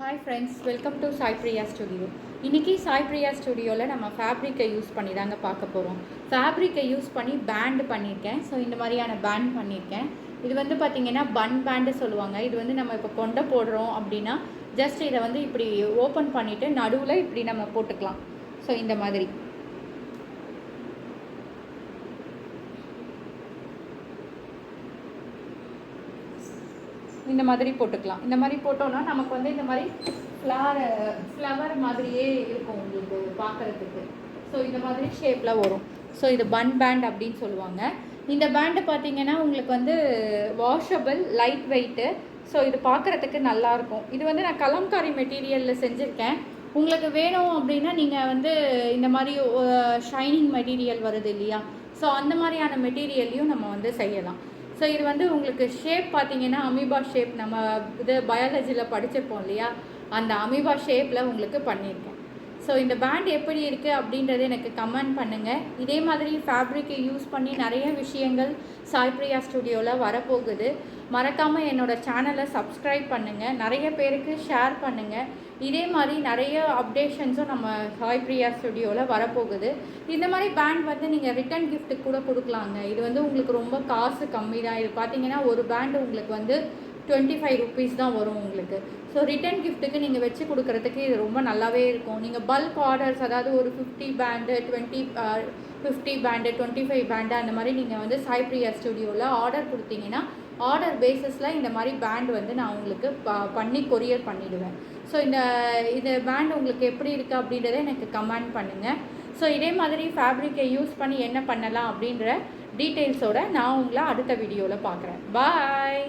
Hi friends, welcome to Sai Priya studio. இன்றைக்கி சாய் பிரியா ஸ்டுடியோவில் நம்ம ஃபேப்ரிக்கை யூஸ் பண்ணி தாங்க பார்க்க போகிறோம். ஃபேப்ரிக்கை யூஸ் பண்ணி பேண்டு பண்ணியிருக்கேன். ஸோ இந்த மாதிரியான பேண்ட் பண்ணியிருக்கேன். இது வந்து பார்த்திங்கன்னா பன் பேண்டு சொல்லுவாங்க. இது வந்து நம்ம இப்போ கொண்டை போடுறோம் அப்படின்னா ஜஸ்ட் இதை வந்து இப்படி ஓப்பன் பண்ணிவிட்டு நடுவில் இப்படி நம்ம போட்டுக்கலாம். ஸோ இந்த மாதிரி இந்த மாதிரி போட்டுக்கலாம். இந்த மாதிரி போட்டோன்னா நமக்கு வந்து இந்த மாதிரி ஃப்ளவர் மாதிரியே இருக்கும் உங்களுக்கு பார்க்குறதுக்கு. ஸோ இந்த மாதிரி ஷேப்பில் வரும். ஸோ இது பன் பேண்ட் அப்படின்னு சொல்லுவாங்க. இந்த பேண்டு பார்த்திங்கன்னா உங்களுக்கு வந்து வாஷபிள், லைட் வெயிட்டு. ஸோ இது பார்க்குறதுக்கு நல்லாயிருக்கும். இது வந்து நான் கலம்காரி மெட்டீரியலில் செஞ்சுருக்கேன். உங்களுக்கு வேணும் அப்படின்னா நீங்கள் வந்து இந்த மாதிரி ஷைனிங் மெட்டீரியல் வருது இல்லையா, ஸோ அந்த மாதிரியான மெட்டீரியல்லையும் நம்ம வந்து செய்யலாம். ஸோ இது வந்து உங்களுக்கு ஷேப் பார்த்திங்கன்னா அமீபா ஷேப், நம்ம இது பயாலஜியில் படிச்சிருப்போம் இல்லையா, அந்த அமீபா ஷேப்பில் உங்களுக்கு பண்ணியிருக்கேன். ஸோ இந்த பேண்ட் எப்படி இருக்குது அப்படின்றத எனக்கு கமெண்ட் பண்ணுங்கள். இதே மாதிரி ஃபேப்ரிக்கை யூஸ் பண்ணி நிறைய விஷயங்கள் சாய் பிரியா ஸ்டுடியோவில் வரப்போகுது. மறக்காமல் என்னோடய சேனலை சப்ஸ்கிரைப் பண்ணுங்கள், நிறைய பேருக்கு ஷேர் பண்ணுங்கள். இதே மாதிரி நிறைய அப்டேஷன்ஸும் நம்ம சாய் பிரியா ஸ்டுடியோவில் வரப்போகுது. இந்த மாதிரி பேண்ட் வந்து நீங்கள் ரிட்டன் கிஃப்ட்டுக்கு கூட கொடுக்கலாங்க. இது வந்து உங்களுக்கு ரொம்ப காசு கம்மி தான். இது பார்த்தீங்கன்னா ஒரு பேண்டு உங்களுக்கு வந்து 25 ருபீஸ் தான் வரும் உங்களுக்கு. ஸோ ரிட்டன் கிஃப்ட்டுக்கு நீங்கள் வச்சு கொடுக்குறதுக்கு இது ரொம்ப நல்லாவே இருக்கும். நீங்கள் பல்க் ஆர்டர்ஸ், அதாவது ஒரு 50 பேண்டு 50 பேண்டு 25 பேண்டு அந்த மாதிரி நீங்கள் வந்து சாய் பிரியா ஸ்டுடியோவில் ஆர்டர் கொடுத்தீங்கன்னா ஆர்டர் பேஸஸில் இந்த மாதிரி பேண்ட் வந்து நான் உங்களுக்கு பண்ணி கொரியர் பண்ணிவிடுவேன். ஸோ இந்த பேண்ட் உங்களுக்கு எப்படி இருக்குது அப்படின்றத எனக்கு கமெண்ட் பண்ணுங்கள். ஸோ இதே மாதிரி ஃபேப்ரிக்கை யூஸ் பண்ணி என்ன பண்ணலாம் அப்படின்ற டீட்டெயில்ஸோடு நான் உங்களை அடுத்த வீடியோவில் பார்க்குறேன். பாய்.